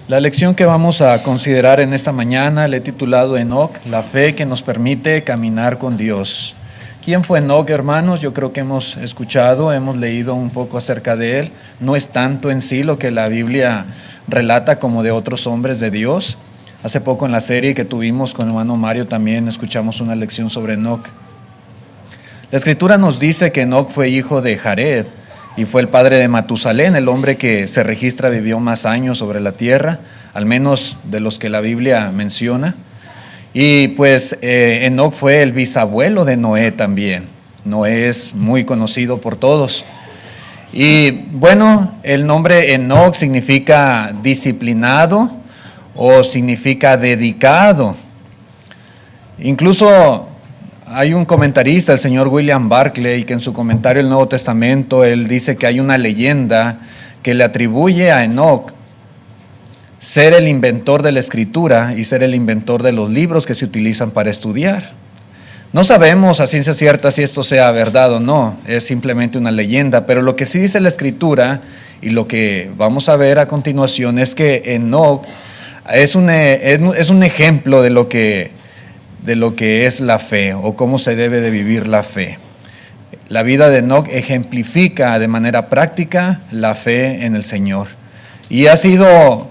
La lección que vamos a considerar en esta mañana le he titulado Enoc, la fe que nos permite caminar con Dios. ¿Quién fue Enoc, hermanos? Yo creo que hemos escuchado, hemos leído un poco acerca de él. No es tanto en sí lo que la Biblia relata como de otros hombres de Dios. Hace poco en la serie que tuvimos con el hermano Mario también escuchamos una lección sobre Enoc. La Escritura nos dice que Enoc fue hijo de Jared y fue el padre de Matusalén, el hombre que se registra vivió más años sobre la tierra, al menos de los que la Biblia menciona. Y pues Enoc fue el bisabuelo de Noé también. Noé es muy conocido por todos. Y bueno, el nombre Enoc significa disciplinado o significa dedicado. Incluso hay un comentarista, el señor William Barclay, que en su comentario del Nuevo Testamento, él dice que hay una leyenda que le atribuye a Enoc ser el inventor de la escritura y ser el inventor de los libros que se utilizan para estudiar. No sabemos a ciencia cierta si esto sea verdad o no, es simplemente una leyenda, pero lo que sí dice la escritura y lo que vamos a ver a continuación es que Enoc es un ejemplo de lo que es la fe o cómo se debe de vivir la fe. La vida de Enoc ejemplifica de manera práctica la fe en el Señor y ha sido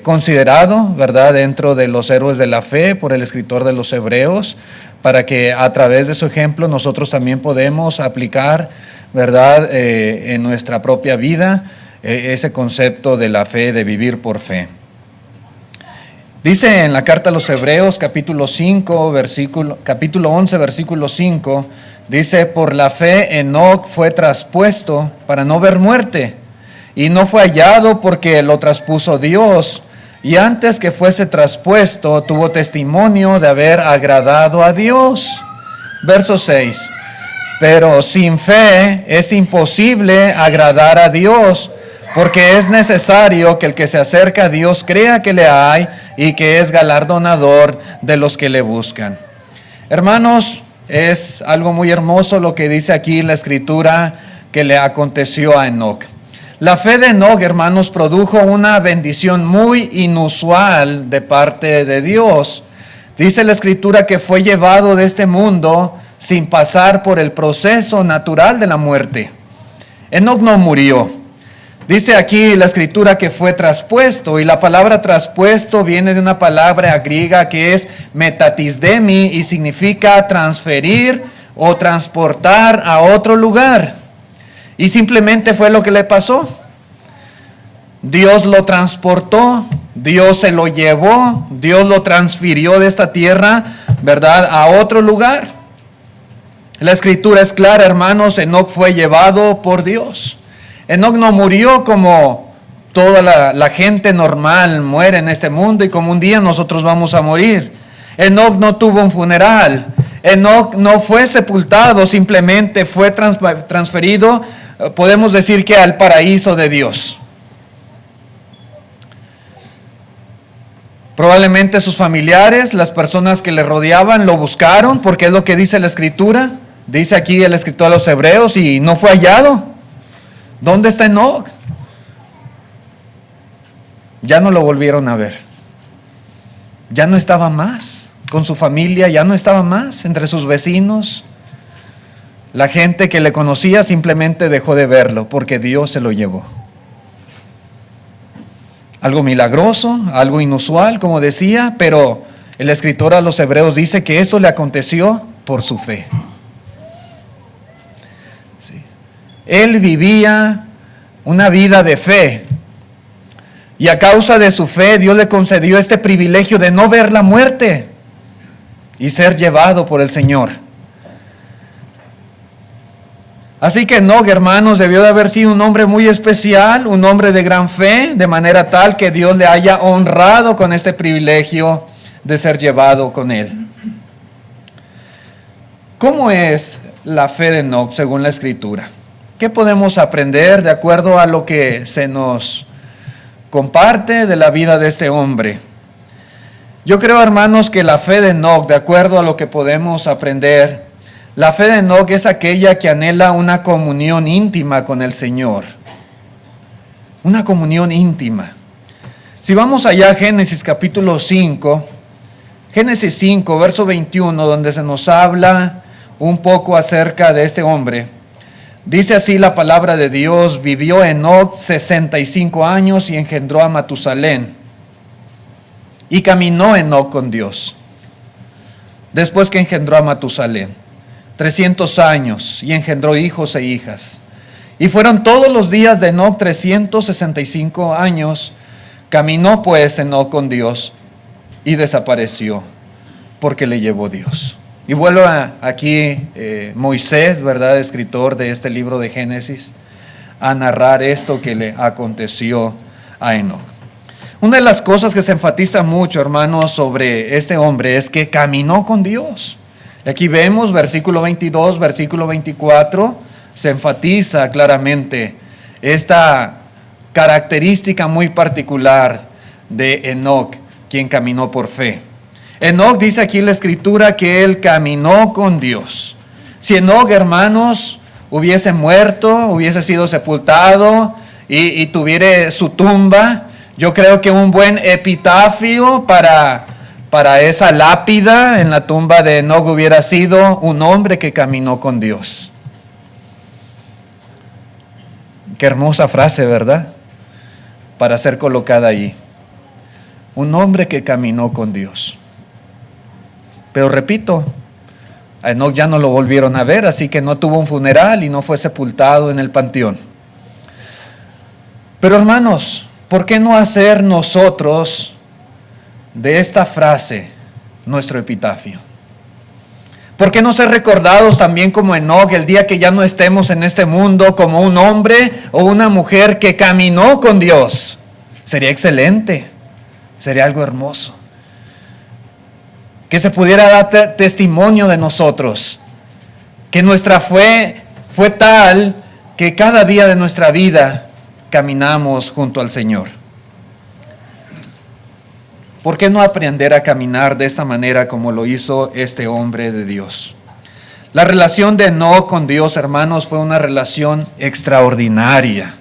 considerado, ¿verdad?, dentro de los héroes de la fe por el escritor de los Hebreos, para que a través de su ejemplo nosotros también podemos aplicar, ¿verdad?, en nuestra propia vida ese concepto de la fe, de vivir por fe. Dice en la carta a los Hebreos, capítulo 11, versículo 5, dice: por la fe Enoc fue traspuesto para no ver muerte, y no fue hallado porque lo traspuso Dios, y antes que fuese traspuesto tuvo testimonio de haber agradado a Dios. Verso 6, pero sin fe es imposible agradar a Dios, porque es necesario que el que se acerca a Dios crea que le hay y que es galardonador de los que le buscan. Hermanos, es algo muy hermoso lo que dice aquí la Escritura que le aconteció a Enoc. La fe de Enoc, hermanos, produjo una bendición muy inusual de parte de Dios. Dice la Escritura que fue llevado de este mundo sin pasar por el proceso natural de la muerte. Enoc no murió. Dice aquí la Escritura que fue traspuesto, y la palabra traspuesto viene de una palabra griega que es metatisdemi y significa transferir o transportar a otro lugar. Y simplemente fue lo que le pasó. Dios lo transportó, Dios se lo llevó, Dios lo transfirió de esta tierra, ¿verdad?, a otro lugar. La Escritura es clara, hermanos, Enoc fue llevado por Dios. Enoc no murió como toda la gente normal muere en este mundo y como un día nosotros vamos a morir. Enoc no tuvo un funeral. Enoc no fue sepultado, simplemente fue transferido, podemos decir que al paraíso de Dios. Probablemente sus familiares, las personas que le rodeaban, lo buscaron, porque es lo que dice la Escritura. Dice aquí el escritor de los Hebreos, y no fue hallado. ¿Dónde está Enoc? Ya no lo volvieron a ver. Ya no estaba más con su familia, ya no estaba más entre sus vecinos. La gente que le conocía simplemente dejó de verlo porque Dios se lo llevó. Algo milagroso, algo inusual, como decía, pero el escritor a los Hebreos dice que esto le aconteció por su fe. Sí. Él vivía una vida de fe, y a causa de su fe Dios le concedió este privilegio de no ver la muerte y ser llevado por el Señor. Así que Enoc, hermanos, debió de haber sido un hombre muy especial, un hombre de gran fe, de manera tal que Dios le haya honrado con este privilegio de ser llevado con él. ¿Cómo es la fe de Enoc según la Escritura? ¿Qué podemos aprender de acuerdo a lo que se nos comparte de la vida de este hombre? Yo creo, hermanos, que la fe de Enoc, de acuerdo a lo que podemos aprender, la fe de Enoc es aquella que anhela una comunión íntima con el Señor. Una comunión íntima. Si vamos allá a Génesis capítulo 5, Génesis 5, verso 21, donde se nos habla un poco acerca de este hombre. Dice así la palabra de Dios: vivió Enoc 65 años y engendró a Matusalén. Y caminó Enoc con Dios. Después que engendró a Matusalén, 300 años, y engendró hijos e hijas. Y fueron todos los días de Enoc 365 años. Caminó pues Enoc con Dios y desapareció, porque le llevó Dios. Y vuelvo aquí Moisés, ¿verdad?, escritor de este libro de Génesis, a narrar esto que le aconteció a Enoc. Una de las cosas que se enfatiza mucho, hermanos, sobre este hombre es que caminó con Dios. Aquí vemos versículo 22, versículo 24, se enfatiza claramente esta característica muy particular de Enoc, quien caminó por fe. Enoc, dice aquí la escritura, que él caminó con Dios. Si Enoc, hermanos, hubiese muerto, hubiese sido sepultado y tuviera su tumba, yo creo que un buen epitafio para esa lápida en la tumba de Enoc hubiera sido: un hombre que caminó con Dios. Qué hermosa frase, ¿verdad?, para ser colocada allí. Un hombre que caminó con Dios. Pero repito, a Enoc ya no lo volvieron a ver, así que no tuvo un funeral y no fue sepultado en el panteón. Pero hermanos, ¿por qué no hacer nosotros de esta frase nuestro epitafio? ¿Por qué no ser recordados también como Enoc el día que ya no estemos en este mundo, como un hombre o una mujer que caminó con Dios? Sería excelente, sería algo hermoso. Que se pudiera dar testimonio de nosotros, que nuestra fe fue tal que cada día de nuestra vida caminamos junto al Señor. ¿Por qué no aprender a caminar de esta manera como lo hizo este hombre de Dios? La relación de Enoc con Dios, hermanos, fue una relación extraordinaria.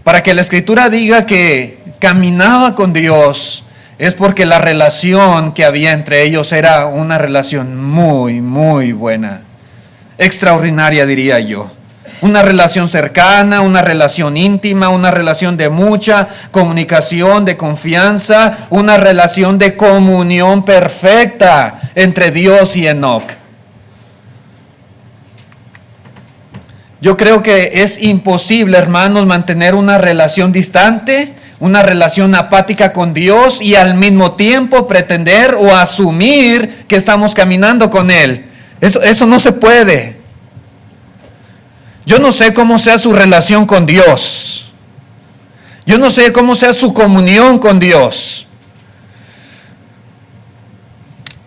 Para que la Escritura diga que caminaba con Dios, es porque la relación que había entre ellos era una relación muy, muy buena. Extraordinaria, diría yo. Una relación cercana, una relación íntima, una relación de mucha comunicación, de confianza, una relación de comunión perfecta entre Dios y Enoc. Yo creo que es imposible, hermanos, mantener una relación distante, una relación apática con Dios y al mismo tiempo pretender o asumir que estamos caminando con Él. Eso no se puede. Yo no sé cómo sea su relación con Dios. Yo no sé cómo sea su comunión con Dios.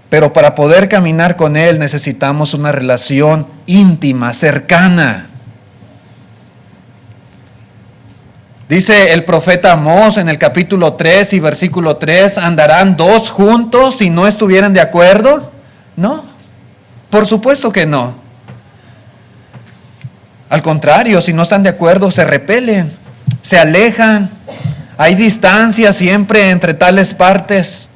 Pero para poder caminar con Él necesitamos una relación íntima, cercana. Dice el profeta Amós en el capítulo 3 y versículo 3, ¿andarán dos juntos si no estuvieran de acuerdo? No, por supuesto que no. Al contrario, si no están de acuerdo, se repelen, se alejan. Hay distancia siempre entre tales partes.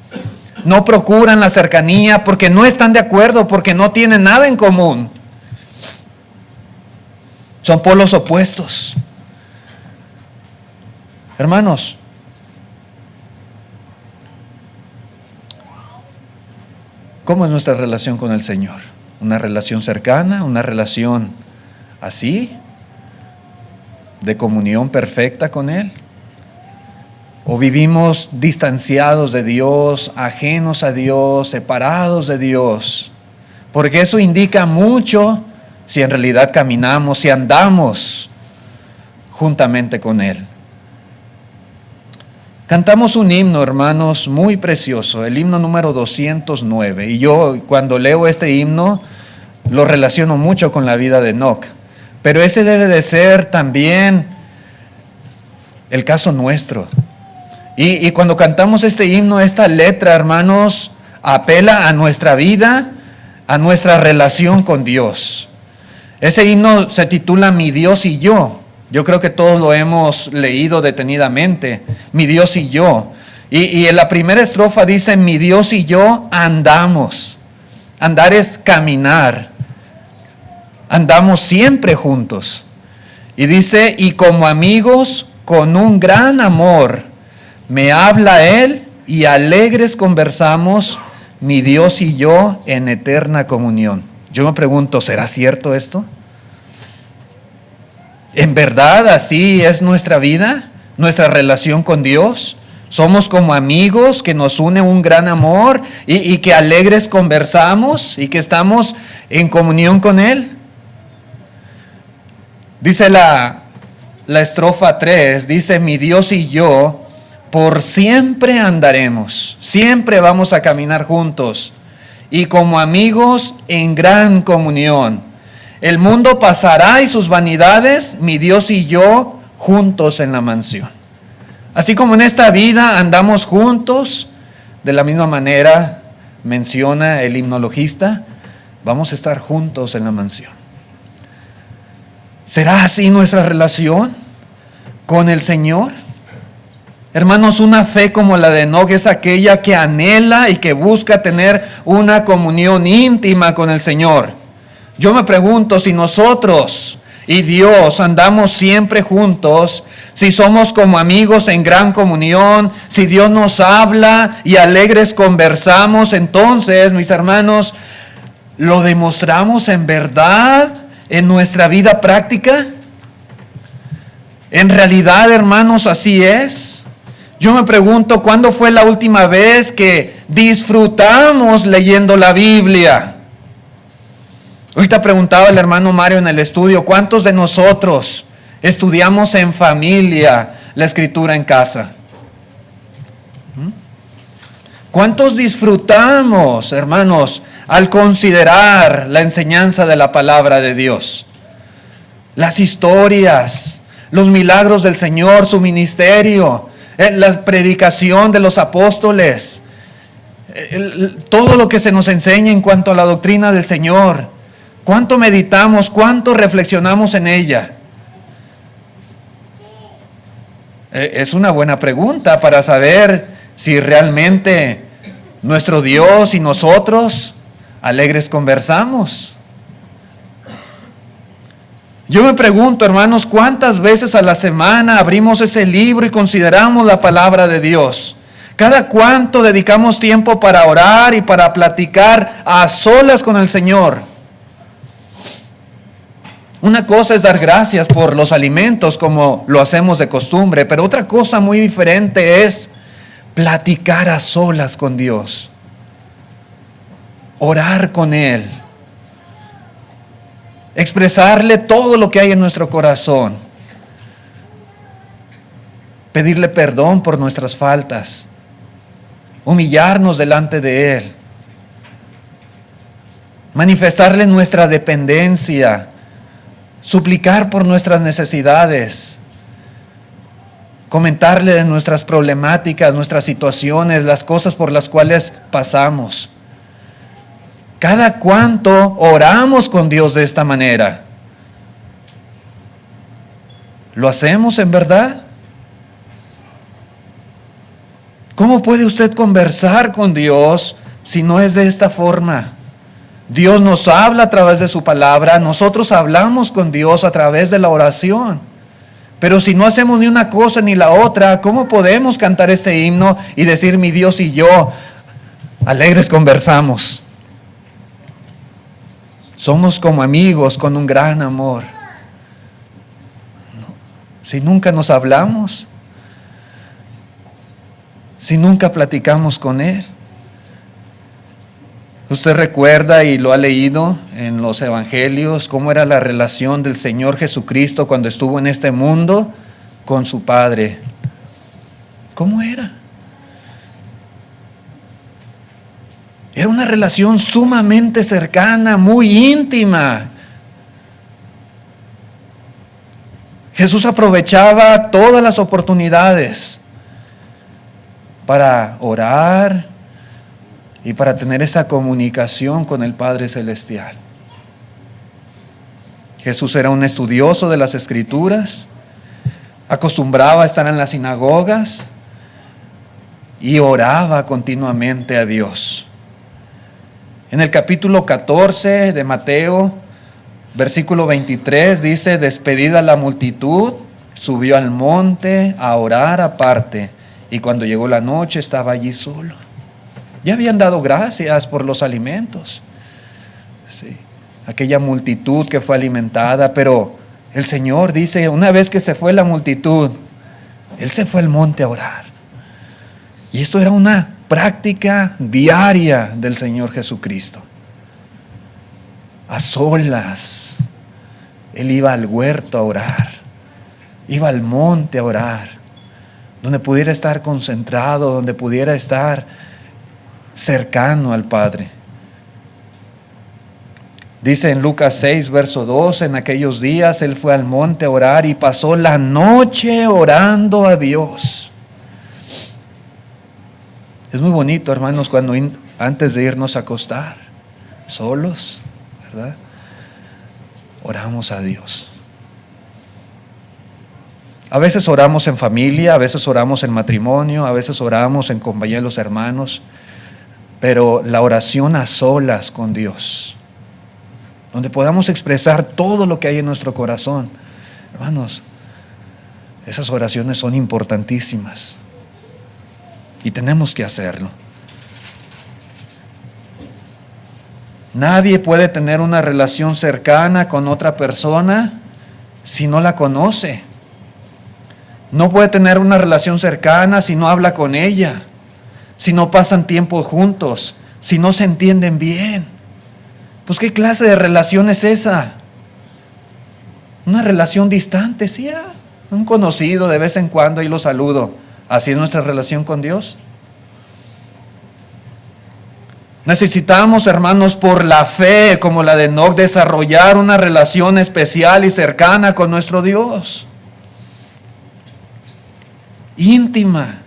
No procuran la cercanía porque no están de acuerdo, porque no tienen nada en común. Son polos opuestos. Hermanos, ¿cómo es nuestra relación con el Señor? ¿Una relación cercana? ¿Una relación así, de comunión perfecta con Él? ¿O vivimos distanciados de Dios, ajenos a Dios, separados de Dios? Porque eso indica mucho si en realidad caminamos, si andamos juntamente con Él. Cantamos un himno, hermanos, muy precioso, el himno número 209. Y yo cuando leo este himno lo relaciono mucho con la vida de Enoc. Pero ese debe de ser también el caso nuestro. Y cuando cantamos este himno, esta letra, hermanos, apela a nuestra vida, a nuestra relación con Dios. Ese himno se titula Mi Dios y yo. Yo creo que todos lo hemos leído detenidamente, mi Dios y yo. Y en la primera estrofa dice, mi Dios y yo andamos. Andar es caminar. Andamos siempre juntos. Y dice, y como amigos, con un gran amor, me habla Él y alegres conversamos, mi Dios y yo en eterna comunión. Yo me pregunto, ¿será cierto esto? ¿En verdad así es nuestra vida, nuestra relación con Dios? Somos como amigos que nos une un gran amor y que alegres conversamos y que estamos en comunión con Él. Dice la estrofa 3, dice, mi Dios y yo por siempre andaremos, siempre vamos a caminar juntos y como amigos en gran comunión. El mundo pasará y sus vanidades, mi Dios y yo juntos en la mansión. Así como en esta vida andamos juntos, de la misma manera menciona el himnologista, vamos a estar juntos en la mansión. ¿Será así nuestra relación con el Señor? Hermanos, una fe como la de Enoc es aquella que anhela y que busca tener una comunión íntima con el Señor. Yo me pregunto si nosotros y Dios andamos siempre juntos, si somos como amigos en gran comunión, si Dios nos habla y alegres conversamos, entonces, mis hermanos, ¿lo demostramos en verdad en nuestra vida práctica? En realidad, hermanos, así es. Yo me pregunto, ¿cuándo fue la última vez que disfrutamos leyendo la Biblia? Ahorita preguntaba el hermano Mario en el estudio, ¿cuántos de nosotros estudiamos en familia la Escritura en casa? ¿Cuántos disfrutamos, hermanos, al considerar la enseñanza de la palabra de Dios? Las historias, los milagros del Señor, su ministerio, la predicación de los apóstoles, todo lo que se nos enseña en cuanto a la doctrina del Señor. ¿Cuánto meditamos? ¿Cuánto reflexionamos en ella? Es una buena pregunta para saber si realmente nuestro Dios y nosotros alegres conversamos. Yo me pregunto, hermanos, ¿cuántas veces a la semana abrimos ese libro y consideramos la palabra de Dios? ¿Cada cuánto dedicamos tiempo para orar y para platicar a solas con el Señor? Una cosa es dar gracias por los alimentos como lo hacemos de costumbre, pero otra cosa muy diferente es platicar a solas con Dios, orar con Él, expresarle todo lo que hay en nuestro corazón, pedirle perdón por nuestras faltas, humillarnos delante de Él, manifestarle nuestra dependencia, suplicar por nuestras necesidades, comentarle de nuestras problemáticas, nuestras situaciones, las cosas por las cuales pasamos. ¿Cada cuánto oramos con Dios de esta manera? ¿Lo hacemos en verdad? ¿Cómo puede usted conversar con Dios si no es de esta forma? Dios nos habla a través de su palabra, nosotros hablamos con Dios a través de la oración. Pero si no hacemos ni una cosa ni la otra, ¿cómo podemos cantar este himno y decir, mi Dios y yo, alegres conversamos? Somos como amigos con un gran amor. Si nunca nos hablamos, si nunca platicamos con Él. Usted recuerda y lo ha leído en los evangelios, cómo era la relación del Señor Jesucristo cuando estuvo en este mundo con su Padre. ¿Cómo era? Era una relación sumamente cercana, muy íntima. Jesús aprovechaba todas las oportunidades para orar y para tener esa comunicación con el Padre Celestial. Jesús era un estudioso de las Escrituras, acostumbraba a estar en las sinagogas y oraba continuamente a Dios. En el capítulo 14 de Mateo, versículo 23, dice: despedida la multitud, subió al monte a orar aparte, y cuando llegó la noche estaba allí solo. Ya habían dado gracias por los alimentos. Sí, aquella multitud que fue alimentada, pero el Señor dice, una vez que se fue la multitud, Él se fue al monte a orar. Y esto era una práctica diaria del Señor Jesucristo. A solas, Él iba al huerto a orar, iba al monte a orar, donde pudiera estar concentrado, donde pudiera estar cercano al Padre. Dice en Lucas 6, verso 2, en aquellos días Él fue al monte a orar y pasó la noche orando a Dios. Es muy bonito, hermanos, cuando antes de irnos a acostar, solos, ¿verdad? Oramos a Dios. A veces oramos en familia, a veces oramos en matrimonio, a veces oramos en compañía de los hermanos, pero la oración a solas con Dios, donde podamos expresar todo lo que hay en nuestro corazón, hermanos, esas oraciones son importantísimas y tenemos que hacerlo. Nadie puede tener una relación cercana con otra persona si no la conoce. No puede tener una relación cercana si no habla con ella, si no pasan tiempo juntos, si no se entienden bien. Pues ¿qué clase de relación es esa? Una relación distante, sí, un conocido de vez en cuando y lo saludo. ¿Así es nuestra relación con Dios? Necesitamos, hermanos, por la fe, como la de Enoc, desarrollar una relación especial y cercana con nuestro Dios. Íntima.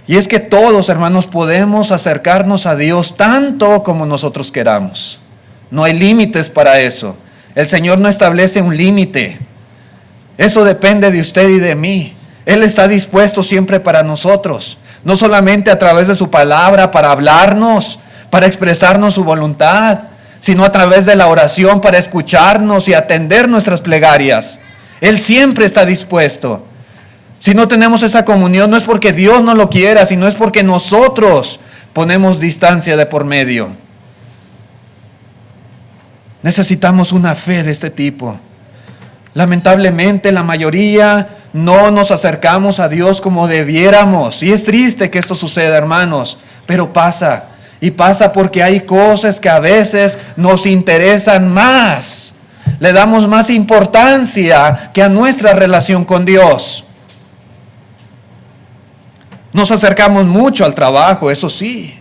Y es que todos, hermanos, podemos acercarnos a Dios tanto como nosotros queramos. No hay límites para eso. El Señor no establece un límite. Eso depende de usted y de mí. Él está dispuesto siempre para nosotros. No solamente a través de su palabra para hablarnos, para expresarnos su voluntad, sino a través de la oración para escucharnos y atender nuestras plegarias. Él siempre está dispuesto. Si no tenemos esa comunión, no es porque Dios no lo quiera, sino es porque nosotros ponemos distancia de por medio. Necesitamos una fe de este tipo. Lamentablemente, la mayoría no nos acercamos a Dios como debiéramos. Y es triste que esto suceda, hermanos, pero pasa. Y pasa porque hay cosas que a veces nos interesan más. Le damos más importancia que a nuestra relación con Dios. Nos acercamos mucho al trabajo, eso sí.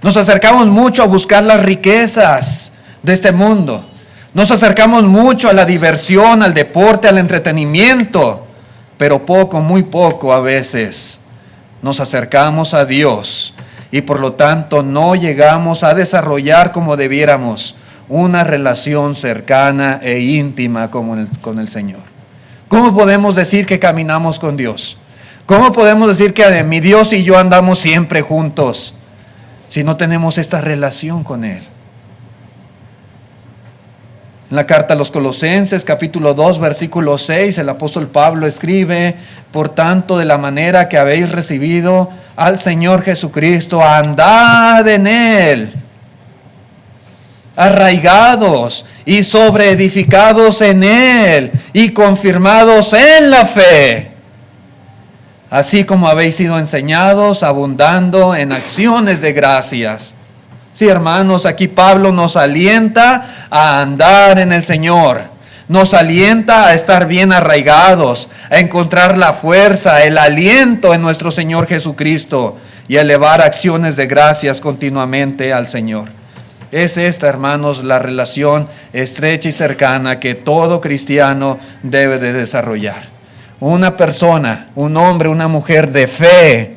Nos acercamos mucho a buscar las riquezas de este mundo. Nos acercamos mucho a la diversión, al deporte, al entretenimiento. Pero poco, muy poco a veces nos acercamos a Dios. Y por lo tanto no llegamos a desarrollar como debiéramos una relación cercana e íntima con el Señor. ¿Cómo podemos decir que caminamos con Dios? ¿Cómo podemos decir que mi Dios y yo andamos siempre juntos si no tenemos esta relación con Él? En la carta a los Colosenses, capítulo 2, versículo 6, el apóstol Pablo escribe: por tanto, de la manera que habéis recibido al Señor Jesucristo, andad en Él, arraigados y sobreedificados en Él y confirmados en la fe, así como habéis sido enseñados, abundando en acciones de gracias. Sí, hermanos, aquí Pablo nos alienta a andar en el Señor. Nos alienta a estar bien arraigados, a encontrar la fuerza, el aliento en nuestro Señor Jesucristo y a elevar acciones de gracias continuamente al Señor. Es esta, hermanos, la relación estrecha y cercana que todo cristiano debe de desarrollar. Una persona, un hombre, una mujer de fe,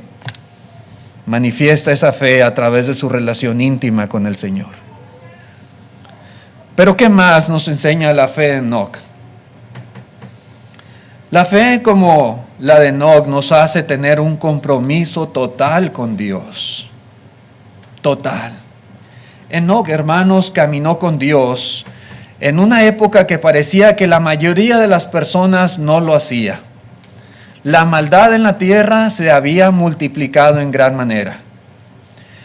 manifiesta esa fe a través de su relación íntima con el Señor. Pero ¿qué más nos enseña la fe de Enoc? La fe como la de Enoc nos hace tener un compromiso total con Dios. Total. Enoc, hermanos, caminó con Dios en una época que parecía que la mayoría de las personas no lo hacía. La maldad en la tierra se había multiplicado en gran manera.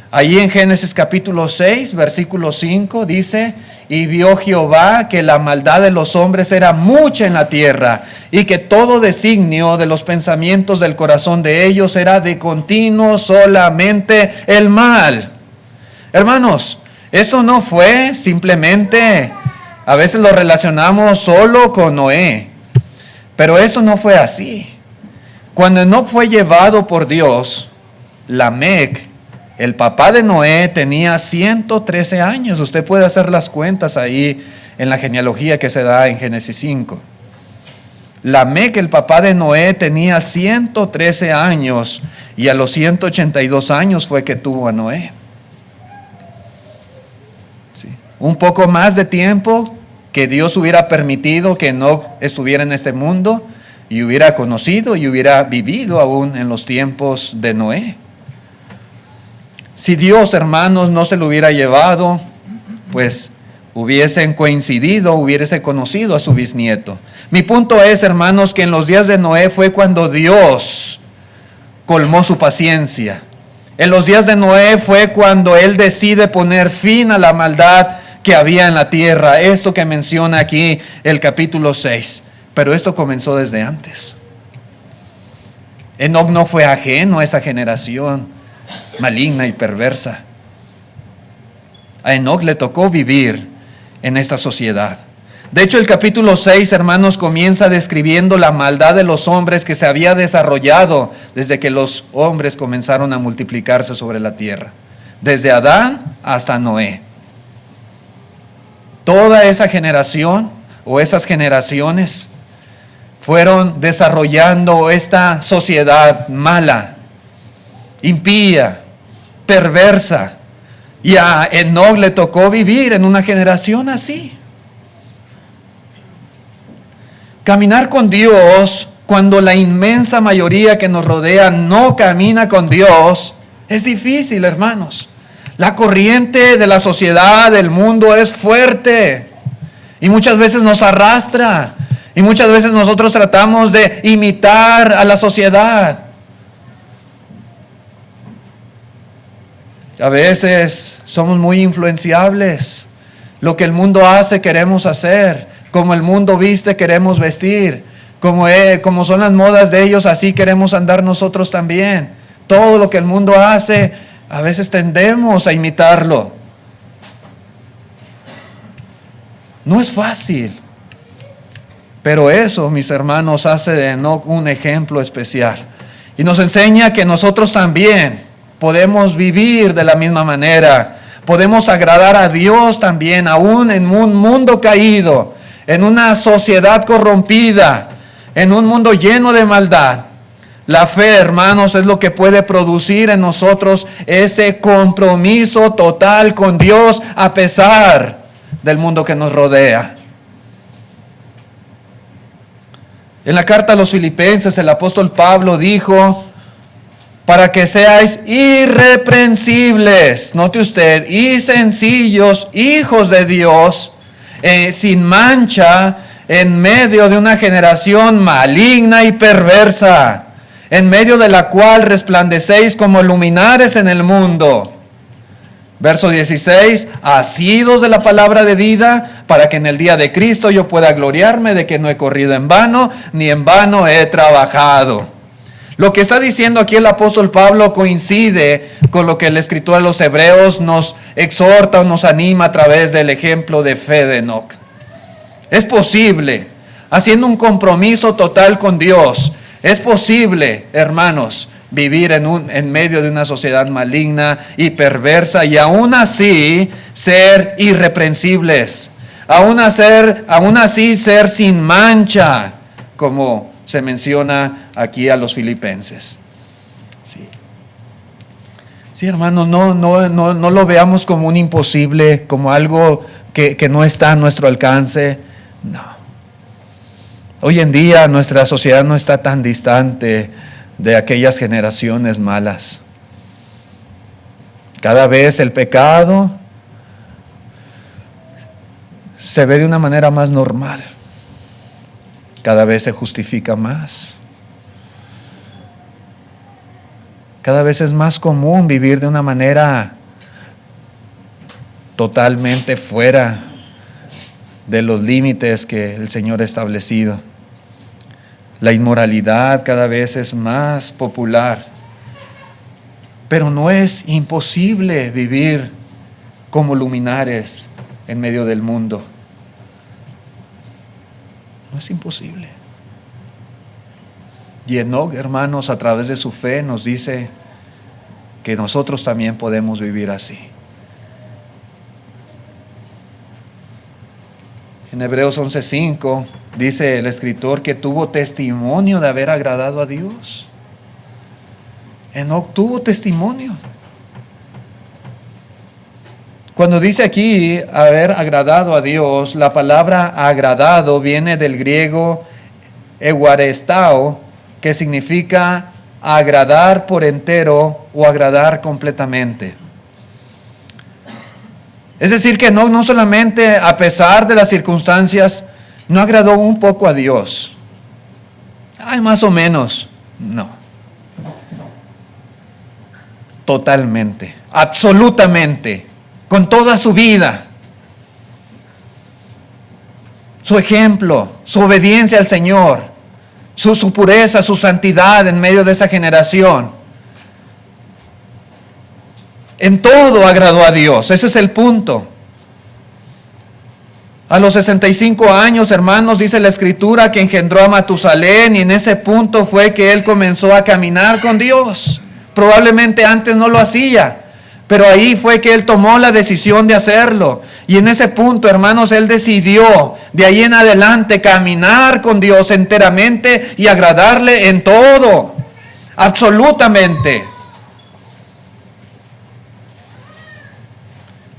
Allí en Génesis capítulo 6, versículo 5 dice: y vio Jehová que la maldad de los hombres era mucha en la tierra, y que todo designio de los pensamientos del corazón de ellos era de continuo solamente el mal. Hermanos, esto no fue simplemente, a veces lo relacionamos solo con Noé, pero esto no fue así. Cuando Enoc fue llevado por Dios, Lamec, el papá de Noé, tenía 113 años. Usted puede hacer las cuentas ahí en la genealogía que se da en Génesis 5. Lamec, el papá de Noé, tenía 113 años y a los 182 años fue que tuvo a Noé. Sí. Un poco más de tiempo que Dios hubiera permitido que Enoc estuviera en este mundo y hubiera conocido y hubiera vivido aún en los tiempos de Noé. Si Dios, hermanos, no se lo hubiera llevado, pues hubiesen coincidido, hubiese conocido a su bisnieto. Mi punto es, hermanos, que en los días de Noé fue cuando Dios colmó su paciencia. En los días de Noé fue cuando Él decide poner fin a la maldad que había en la tierra. Esto que menciona aquí el capítulo 6. Pero esto comenzó desde antes. Enoc no fue ajeno a esa generación maligna y perversa. A Enoc le tocó vivir en esta sociedad. De hecho, el capítulo 6, hermanos, comienza describiendo la maldad de los hombres que se había desarrollado desde que los hombres comenzaron a multiplicarse sobre la tierra. Desde Adán hasta Noé. Toda esa generación o esas generaciones fueron desarrollando esta sociedad mala, impía, perversa. Y a Enoc le tocó vivir en una generación así. Caminar con Dios cuando la inmensa mayoría que nos rodea no camina con Dios es difícil, hermanos. La corriente de la sociedad, del mundo es fuerte y muchas veces nos arrastra y muchas veces nosotros tratamos de imitar a la sociedad. A veces somos muy influenciables. Lo que el mundo hace queremos hacer. Como el mundo viste queremos vestir. Como son las modas de ellos, así queremos andar nosotros también. Todo lo que el mundo hace, a veces tendemos a imitarlo. No es fácil. Pero eso, mis hermanos, hace de Enoc un ejemplo especial. Y nos enseña que nosotros también podemos vivir de la misma manera. Podemos agradar a Dios también, aún en un mundo caído, en una sociedad corrompida, en un mundo lleno de maldad. La fe, hermanos, es lo que puede producir en nosotros ese compromiso total con Dios a pesar del mundo que nos rodea. En la carta a los Filipenses, el apóstol Pablo dijo: para que seáis irreprensibles, note usted, y sencillos, hijos de Dios, sin mancha, en medio de una generación maligna y perversa, en medio de la cual resplandecéis como luminares en el mundo. Verso 16, asidos de la palabra de vida, para que en el día de Cristo yo pueda gloriarme de que no he corrido en vano, ni en vano he trabajado. Lo que está diciendo aquí el apóstol Pablo coincide con lo que el escritor de los Hebreos nos exhorta o nos anima a través del ejemplo de fe de Enoc. Es posible, haciendo un compromiso total con Dios, es posible, hermanos, vivir en medio de una sociedad maligna y perversa y aún así ser irreprensibles, aún así ser sin mancha, como se menciona aquí a los filipenses. Sí, hermano, no lo veamos como un imposible, como algo que no está a nuestro alcance. No. Hoy en día nuestra sociedad no está tan distante de aquellas generaciones malas. Cada vez el pecado se ve de una manera más normal. Cada vez se justifica más. Cada vez es más común vivir de una manera totalmente fuera de los límites que el Señor ha establecido. La inmoralidad cada vez es más popular, pero no es imposible vivir como luminares en medio del mundo. No es imposible. Y Enoc, hermanos, a través de su fe nos dice que nosotros también podemos vivir así. En Hebreos 11:5 dice el escritor que tuvo testimonio de haber agradado a Dios. Enoc tuvo testimonio. Cuando dice aquí haber agradado a Dios, la palabra agradado viene del griego euarestao, que significa agradar por entero o agradar completamente. Es decir, que no solamente a pesar de las circunstancias, no agradó un poco a Dios. Ay, más o menos. No. Totalmente, absolutamente, con toda su vida, su ejemplo, su obediencia al Señor, su pureza, su santidad en medio de esa generación. En todo agradó a Dios, ese es el punto. A los 65 años, hermanos, dice la Escritura que engendró a Matusalén, y en ese punto fue que él comenzó a caminar con Dios. Probablemente antes no lo hacía, pero ahí fue que él tomó la decisión de hacerlo. Y en ese punto, hermanos, él decidió de ahí en adelante caminar con Dios enteramente y agradarle en todo, absolutamente.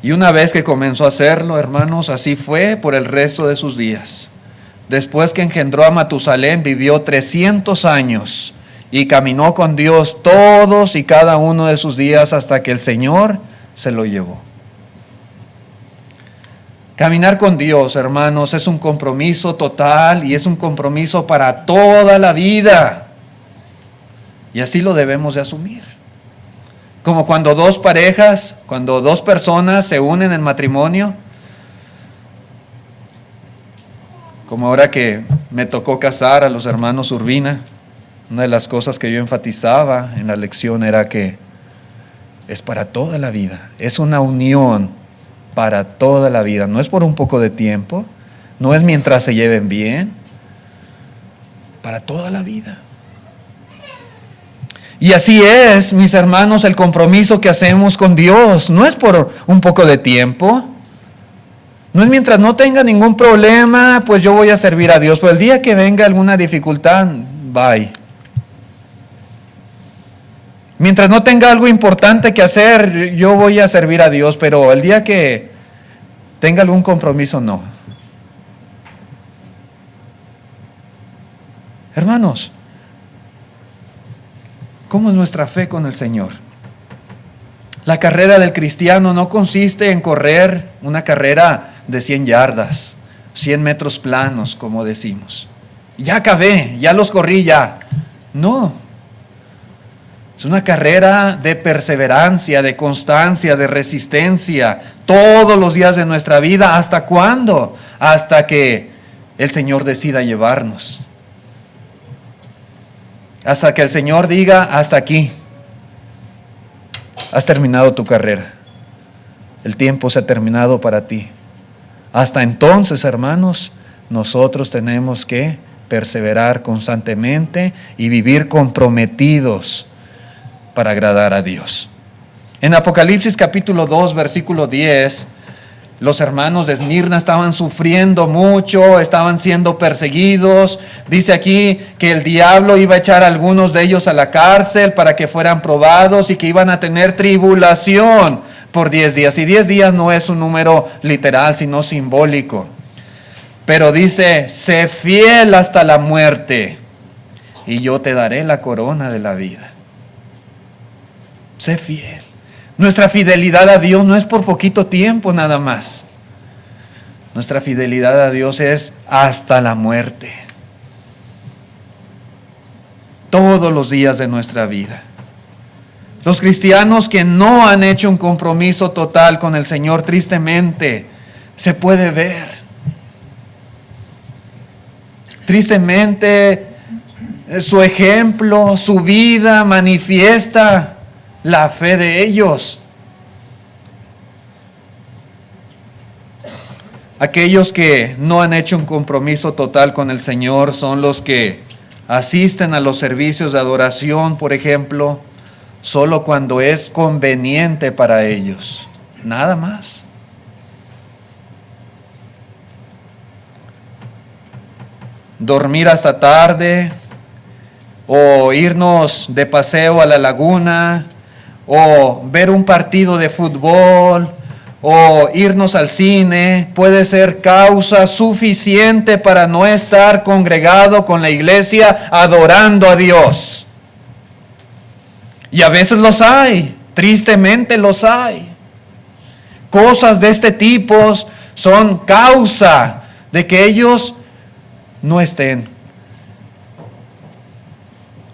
Y una vez que comenzó a hacerlo, hermanos, así fue por el resto de sus días. Después que engendró a Matusalén, vivió 300 años y caminó con Dios todos y cada uno de sus días hasta que el Señor se lo llevó. Caminar con Dios, hermanos, es un compromiso total y es un compromiso para toda la vida. Y así lo debemos de asumir. Como cuando dos parejas, cuando dos personas se unen en matrimonio, como ahora que me tocó casar a los hermanos Urbina, una de las cosas que yo enfatizaba en la lección era que es para toda la vida, es una unión para toda la vida, no es por un poco de tiempo, no es mientras se lleven bien, para toda la vida. Y así es, mis hermanos, el compromiso que hacemos con Dios. No es por un poco de tiempo. No es mientras no tenga ningún problema, pues yo voy a servir a Dios. Pero el día que venga alguna dificultad, bye. Mientras no tenga algo importante que hacer, yo voy a servir a Dios. Pero el día que tenga algún compromiso, no. Hermanos, ¿cómo es nuestra fe con el Señor? La carrera del cristiano no consiste en correr una carrera de 100 yardas, 100 metros planos, como decimos. Ya acabé, ya los corrí ya. No. Es una carrera de perseverancia, de constancia, de resistencia, todos los días de nuestra vida. ¿Hasta cuándo? Hasta que el Señor decida llevarnos. Hasta que el Señor diga, hasta aquí, has terminado tu carrera, el tiempo se ha terminado para ti. Hasta entonces, hermanos, nosotros tenemos que perseverar constantemente y vivir comprometidos para agradar a Dios. En Apocalipsis capítulo 2, versículo 10, los hermanos de Esmirna estaban sufriendo mucho, estaban siendo perseguidos. Dice aquí que el diablo iba a echar a algunos de ellos a la cárcel para que fueran probados y que iban a tener tribulación por 10 días. Y 10 días no es un número literal, sino simbólico. Pero dice, sé fiel hasta la muerte y yo te daré la corona de la vida. Sé fiel. Nuestra fidelidad a Dios no es por poquito tiempo nada más. Nuestra fidelidad a Dios es hasta la muerte. Todos los días de nuestra vida. Los cristianos que no han hecho un compromiso total con el Señor, tristemente, se puede ver. Tristemente, su ejemplo, su vida manifiesta la fe de ellos. Aquellos que no han hecho un compromiso total con el Señor son los que asisten a los servicios de adoración, por ejemplo, solo cuando es conveniente para ellos. Nada más. Dormir hasta tarde, o irnos de paseo a la laguna, o ver un partido de fútbol, o irnos al cine, puede ser causa suficiente para no estar congregado con la iglesia adorando a Dios. Y a veces los hay, tristemente los hay. Cosas de este tipo son causa de que ellos no estén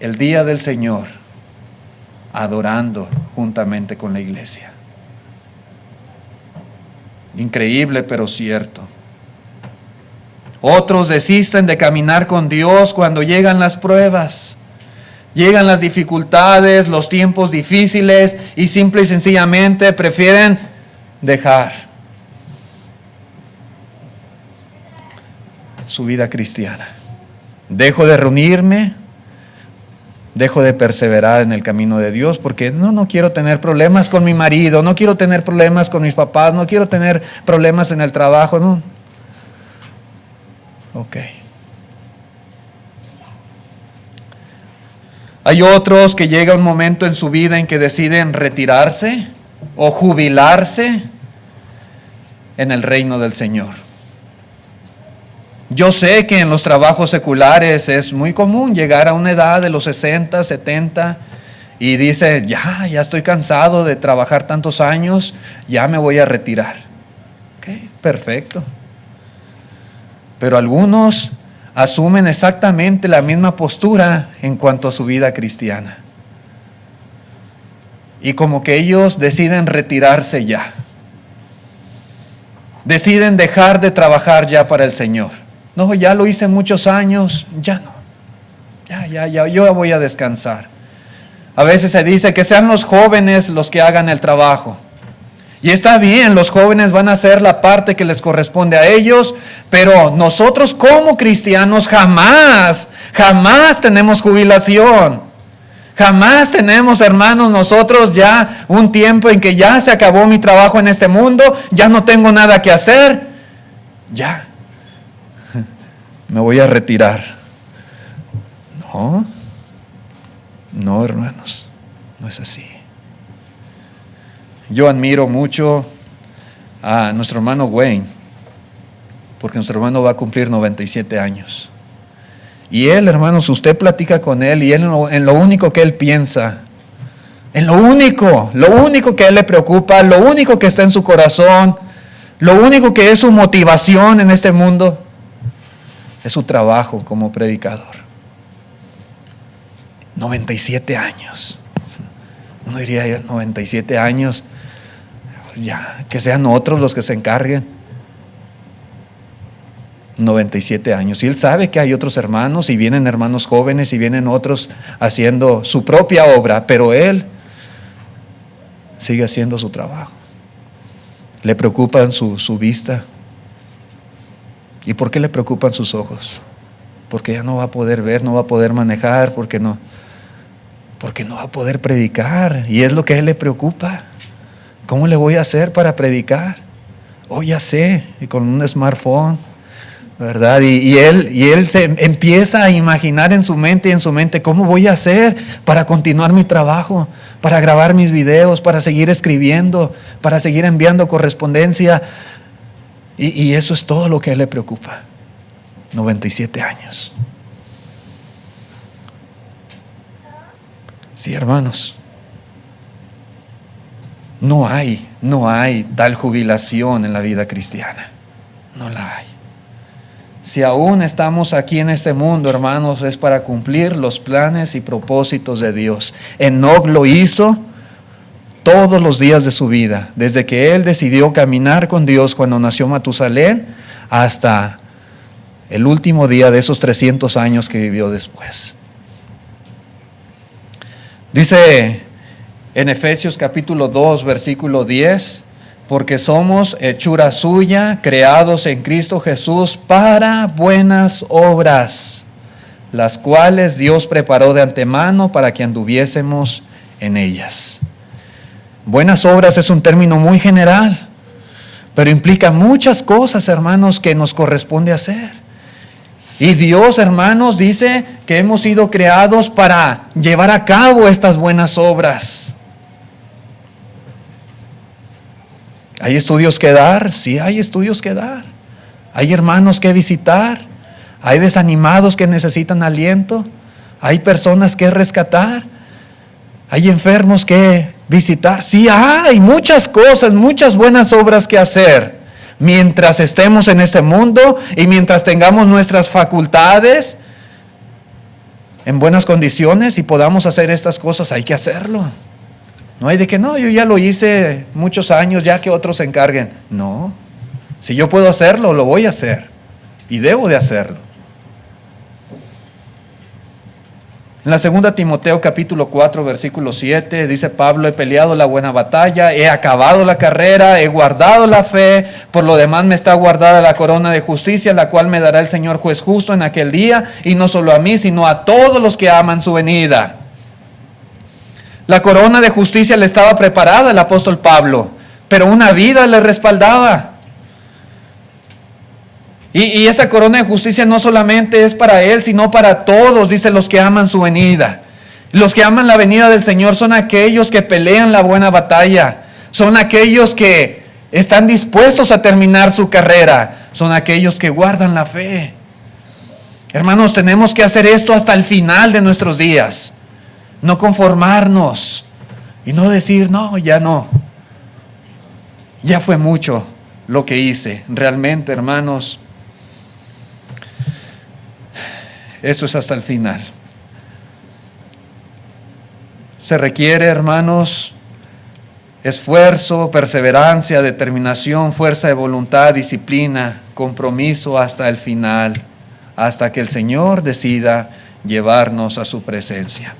el día del Señor adorando juntamente con la iglesia. Increíble, pero cierto. Otros desisten de caminar con Dios cuando llegan las pruebas, llegan las dificultades, los tiempos difíciles, y simple y sencillamente prefieren dejar su vida cristiana. Dejo de reunirme, dejo de perseverar en el camino de Dios porque no quiero tener problemas con mi marido, no quiero tener problemas con mis papás, no quiero tener problemas en el trabajo, no. Ok. Hay otros que llega un momento en su vida en que deciden retirarse o jubilarse en el reino del Señor. Yo sé que en los trabajos seculares es muy común llegar a una edad de los 60, 70 y dice, ya estoy cansado de trabajar tantos años, ya me voy a retirar. Ok, perfecto. Pero algunos asumen exactamente la misma postura en cuanto a su vida cristiana. Y como que ellos deciden retirarse ya. Deciden dejar de trabajar ya para el Señor. No, ya lo hice muchos años, ya no. Ya, yo voy a descansar. A veces se dice que sean los jóvenes los que hagan el trabajo. Y está bien, los jóvenes van a hacer la parte que les corresponde a ellos, pero nosotros como cristianos jamás tenemos jubilación. Jamás tenemos, hermanos, nosotros ya un tiempo en que ya se acabó mi trabajo en este mundo, ya no tengo nada que hacer, ya. Me voy a retirar. No, hermanos, no es así. Yo admiro mucho a nuestro hermano Wayne, porque nuestro hermano va a cumplir 97 años. Y él, hermanos, usted platica con él y él en lo único que él piensa, en lo único que a él le preocupa, lo único que está en su corazón, lo único que es su motivación en este mundo, es su trabajo como predicador. 97 años. Uno diría, 97 años, ya, que sean otros los que se encarguen. 97 años. Y él sabe que hay otros hermanos, y vienen hermanos jóvenes, y vienen otros haciendo su propia obra, pero él sigue haciendo su trabajo. Le preocupa su vista. ¿Y por qué le preocupan sus ojos? Porque ya no va a poder ver, no va a poder manejar, porque no va a poder predicar. Y es lo que a él le preocupa. ¿Cómo le voy a hacer para predicar? Ya sé, y con un smartphone, ¿verdad? Y él se empieza a imaginar en su mente, ¿cómo voy a hacer para continuar mi trabajo? Para grabar mis videos, para seguir escribiendo, para seguir enviando correspondencia. Y eso es todo lo que a él le preocupa. 97 años. Sí, hermanos. No hay tal jubilación en la vida cristiana. No la hay. Si aún estamos aquí en este mundo, hermanos, es para cumplir los planes y propósitos de Dios. Enoc lo hizo todos los días de su vida, desde que él decidió caminar con Dios cuando nació Matusalén, hasta el último día de esos 300 años que vivió después. Dice en Efesios capítulo 2, versículo 10, porque somos hechura suya, creados en Cristo Jesús para buenas obras, las cuales Dios preparó de antemano para que anduviésemos en ellas. Buenas obras es un término muy general, pero implica muchas cosas, hermanos, que nos corresponde hacer. Y Dios, hermanos, dice que hemos sido creados para llevar a cabo estas buenas obras. ¿Hay estudios que dar? Sí, hay estudios que dar. Hay hermanos que visitar. Hay desanimados que necesitan aliento. Hay personas que rescatar. Hay enfermos que visitar. Sí, hay muchas cosas, muchas buenas obras que hacer. Mientras estemos en este mundo y mientras tengamos nuestras facultades en buenas condiciones y podamos hacer estas cosas, hay que hacerlo. No hay de que no, yo ya lo hice muchos años, ya que otros se encarguen. No, si yo puedo hacerlo, lo voy a hacer y debo de hacerlo. En la 2 Timoteo capítulo 4 versículo 7 dice Pablo: he peleado la buena batalla, he acabado la carrera, he guardado la fe, por lo demás me está guardada la corona de justicia, la cual me dará el Señor juez justo en aquel día, y no solo a mí, sino a todos los que aman su venida. La corona de justicia le estaba preparada al apóstol Pablo, pero una vida le respaldaba. Y esa corona de justicia no solamente es para él, sino para todos, dice, los que aman su venida. Los que aman la venida del Señor son aquellos que pelean la buena batalla. Son aquellos que están dispuestos a terminar su carrera. Son aquellos que guardan la fe. Hermanos, tenemos que hacer esto hasta el final de nuestros días. No conformarnos y no decir, no, ya no. Ya fue mucho lo que hice. Realmente, hermanos, esto es hasta el final. Se requiere, hermanos, esfuerzo, perseverancia, determinación, fuerza de voluntad, disciplina, compromiso hasta el final, hasta que el Señor decida llevarnos a su presencia.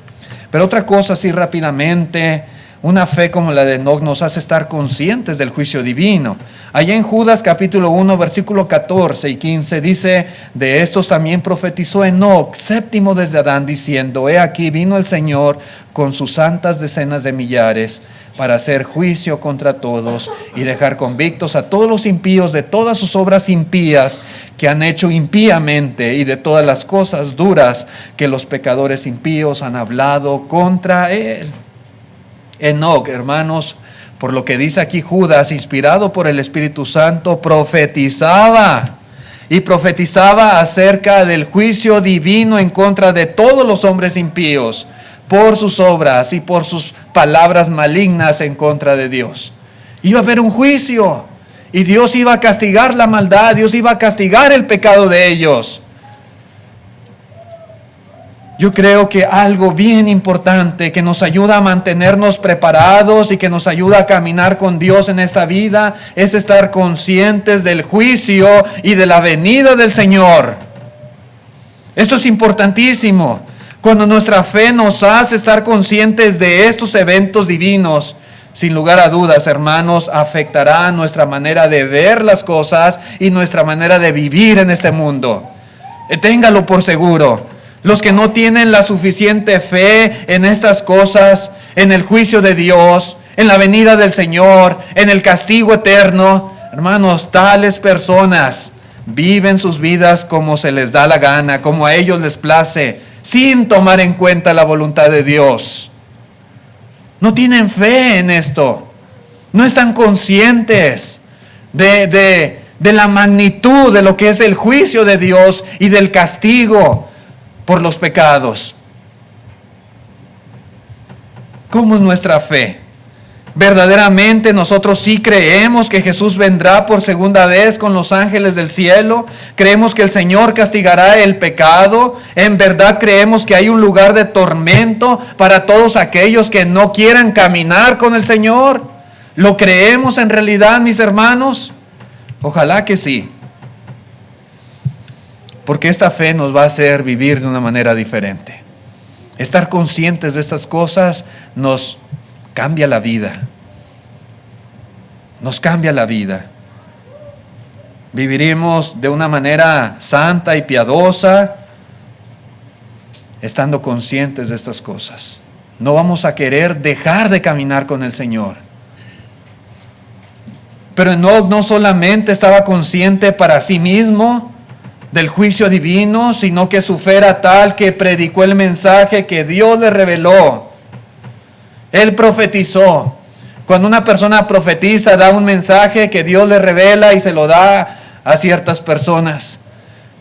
Pero otra cosa, así rápidamente, una fe como la de Enoc nos hace estar conscientes del juicio divino. Allá en Judas capítulo 1, versículo 14 y 15 dice: de estos también profetizó Enoc, séptimo desde Adán, diciendo: he aquí vino el Señor con sus santas decenas de millares para hacer juicio contra todos y dejar convictos a todos los impíos de todas sus obras impías que han hecho impíamente y de todas las cosas duras que los pecadores impíos han hablado contra él. Enoc, hermanos, por lo que dice aquí Judas, inspirado por el Espíritu Santo, profetizaba acerca del juicio divino en contra de todos los hombres impíos por sus obras y por sus palabras malignas en contra de Dios. Iba a haber un juicio y Dios iba a castigar la maldad, Dios iba a castigar el pecado de ellos. Yo creo que algo bien importante que nos ayuda a mantenernos preparados y que nos ayuda a caminar con Dios en esta vida es estar conscientes del juicio y de la venida del Señor. Esto es importantísimo. Cuando nuestra fe nos hace estar conscientes de estos eventos divinos, sin lugar a dudas, hermanos, afectará nuestra manera de ver las cosas y nuestra manera de vivir en este mundo. Téngalo por seguro. Los que no tienen la suficiente fe en estas cosas, en el juicio de Dios, en la venida del Señor, en el castigo eterno, hermanos, tales personas viven sus vidas como se les da la gana, como a ellos les place, sin tomar en cuenta la voluntad de Dios. No tienen fe en esto. No están conscientes de de la magnitud de lo que es el juicio de Dios y del castigo por los pecados. ¿Cómo es nuestra fe? ¿Verdaderamente nosotros sí creemos que Jesús vendrá por segunda vez con los ángeles del cielo? ¿Creemos que el Señor castigará el pecado? ¿En verdad creemos que hay un lugar de tormento para todos aquellos que no quieran caminar con el Señor? ¿Lo creemos en realidad, mis hermanos? Ojalá que sí. Porque esta fe nos va a hacer vivir de una manera diferente. Estar conscientes de estas cosas nos cambia la vida. Nos cambia la vida. Viviremos de una manera santa y piadosa, estando conscientes de estas cosas. No vamos a querer dejar de caminar con el Señor. Pero Enoc no solamente estaba consciente para sí mismo del juicio divino, sino que su fe era tal que predicó el mensaje que Dios le reveló. Él profetizó. Cuando una persona profetiza, da un mensaje que Dios le revela y se lo da a ciertas personas.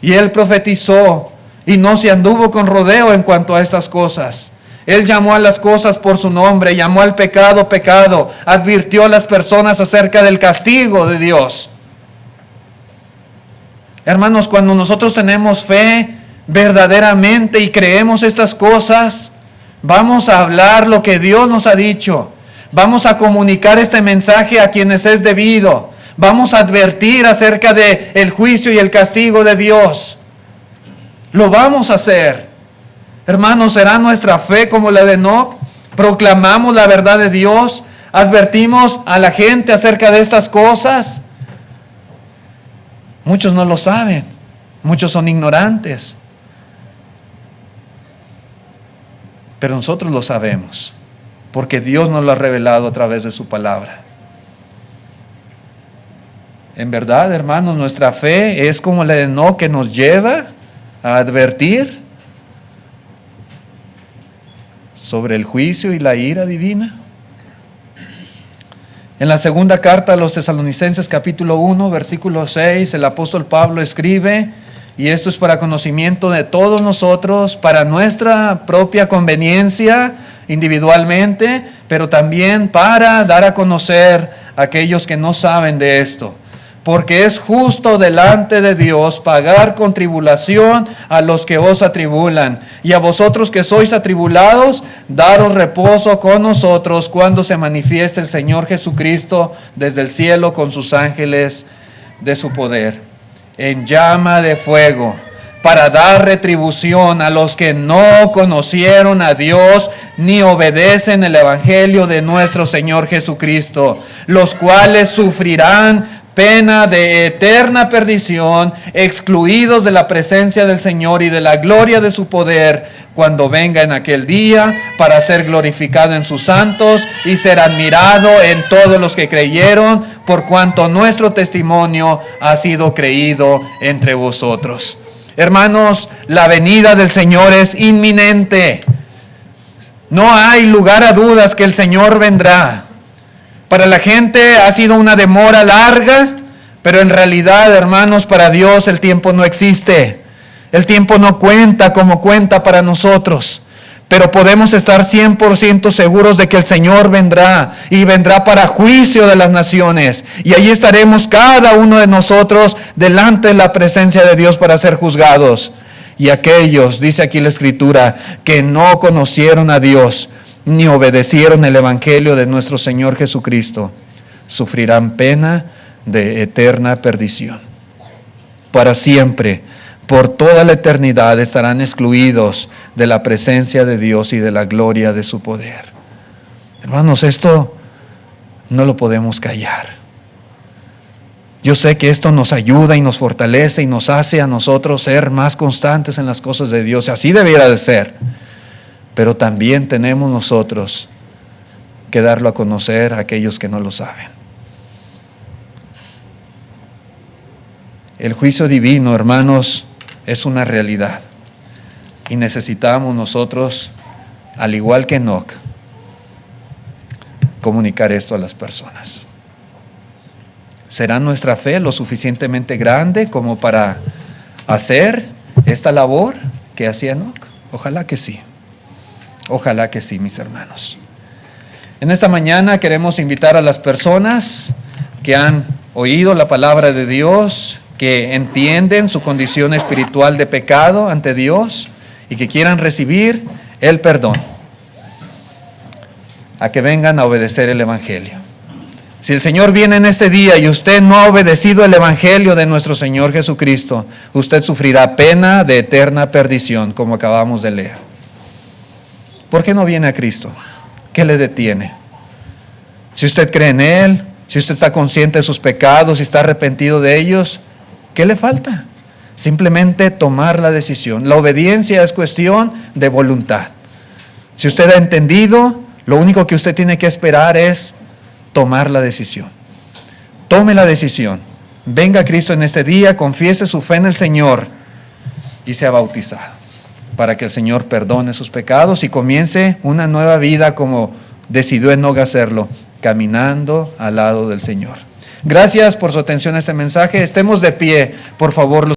Y él profetizó y no se anduvo con rodeo en cuanto a estas cosas. Él llamó a las cosas por su nombre, llamó al pecado, pecado, advirtió a las personas acerca del castigo de Dios. Hermanos, cuando nosotros tenemos fe verdaderamente y creemos estas cosas, vamos a hablar lo que Dios nos ha dicho. Vamos a comunicar este mensaje a quienes es debido. Vamos a advertir acerca del juicio y el castigo de Dios. Lo vamos a hacer. Hermanos, ¿será nuestra fe como la de Enoc? ¿Proclamamos la verdad de Dios? ¿Advertimos a la gente acerca de estas cosas? Muchos no lo saben. Muchos son ignorantes. Pero nosotros lo sabemos, porque Dios nos lo ha revelado a través de su palabra. En verdad, hermanos, nuestra fe es como la de Enoc, que nos lleva a advertir sobre el juicio y la ira divina. En la segunda carta a los Tesalonicenses, capítulo 1, versículo 6, el apóstol Pablo escribe, y esto es para conocimiento de todos nosotros, para nuestra propia conveniencia individualmente, pero también para dar a conocer a aquellos que no saben de esto. Porque es justo delante de Dios pagar con tribulación a los que os atribulan, y a vosotros que sois atribulados, daros reposo con nosotros cuando se manifieste el Señor Jesucristo desde el cielo con sus ángeles de su poder, en llama de fuego, para dar retribución a los que no conocieron a Dios ni obedecen el evangelio de nuestro Señor Jesucristo, los cuales sufrirán pena de eterna perdición, excluidos de la presencia del Señor y de la gloria de su poder, cuando venga en aquel día, para ser glorificado en sus santos y ser admirado en todos los que creyeron, por cuanto nuestro testimonio ha sido creído entre vosotros. Hermanos, la venida del Señor es inminente. No hay lugar a dudas que el Señor vendrá. Para la gente ha sido una demora larga, pero en realidad, hermanos, para Dios el tiempo no existe. El tiempo no cuenta como cuenta para nosotros. Pero podemos estar 100% seguros de que el Señor vendrá, y vendrá para juicio de las naciones. Y allí estaremos cada uno de nosotros delante de la presencia de Dios para ser juzgados. Y aquellos, dice aquí la Escritura, que no conocieron a Dios ni obedecieron el evangelio de nuestro Señor Jesucristo, sufrirán pena de eterna perdición. Para siempre, por toda la eternidad, estarán excluidos de la presencia de Dios y de la gloria de su poder. Hermanos, esto no lo podemos callar. Yo sé que esto nos ayuda y nos fortalece y nos hace a nosotros ser más constantes en las cosas de Dios. Así debiera de ser. Pero también tenemos nosotros que darlo a conocer a aquellos que no lo saben. El juicio divino, hermanos, es una realidad. Y necesitamos nosotros, al igual que Enoc, comunicar esto a las personas. ¿Será nuestra fe lo suficientemente grande como para hacer esta labor que hacía Enoc? Ojalá que sí. Ojalá que sí, mis hermanos. En esta mañana queremos invitar a las personas que han oído la palabra de Dios, que entienden su condición espiritual de pecado ante Dios y que quieran recibir el perdón, a que vengan a obedecer el Evangelio. Si el Señor viene en este día y usted no ha obedecido el Evangelio de nuestro Señor Jesucristo, usted sufrirá pena de eterna perdición, como acabamos de leer. ¿Por qué no viene a Cristo? ¿Qué le detiene? Si usted cree en Él, si usted está consciente de sus pecados y está arrepentido de ellos, ¿qué le falta? Simplemente tomar la decisión. La obediencia es cuestión de voluntad. Si usted ha entendido, lo único que usted tiene que esperar es tomar la decisión. Tome la decisión. Venga a Cristo en este día, confiese su fe en el Señor y sea bautizado, para que el Señor perdone sus pecados y comience una nueva vida como decidió Enoc hacerlo, caminando al lado del Señor. Gracias por su atención a este mensaje. Estemos de pie, por favor.